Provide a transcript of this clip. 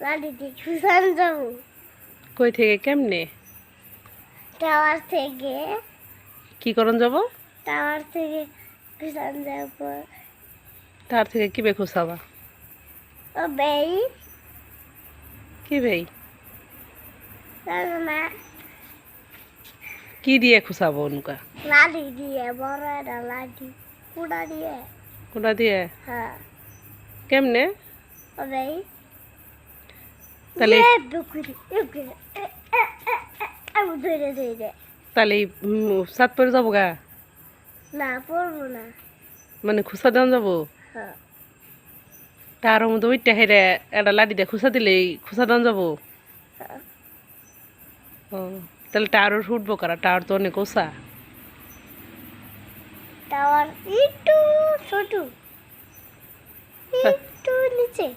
লাঠি দিয়ে খুঁজান যাবো। কই থেকে কেমনে? টাওয়ার থেকে। কি করন যাব? টাওয়ার থেকে খুঁজান যাবো। তার থেকে কি বে খুসাবা? ও বেই কি ভাই? জানো না, কি দিয়ে খুসাবো অনুকা? লাঠি দিয়ে, বড় একটা লাঠি, কুড়া দিয়ে। কোনটা দিয়ে? হ্যাঁ, কেমনে? ও বেই তাহলে বুকুরি বুকুরি আমি ধরে ধরে। তাহলে সাত পরে যাবো গা? না, পড়বো না। মানে খুসা দেন যাবো? হ্যাঁ, তার মধ্যে ওইটা হেরে একটা লাঠি দিয়ে খুসা দিলেই খুসা দেন যাবো? হ্যাঁ। ও তাহলে টাওয়ার উঠবো কারা? টাওয়ার তো অনেক ওসা। টাওয়ার একটু ছোট, একটু নিচে।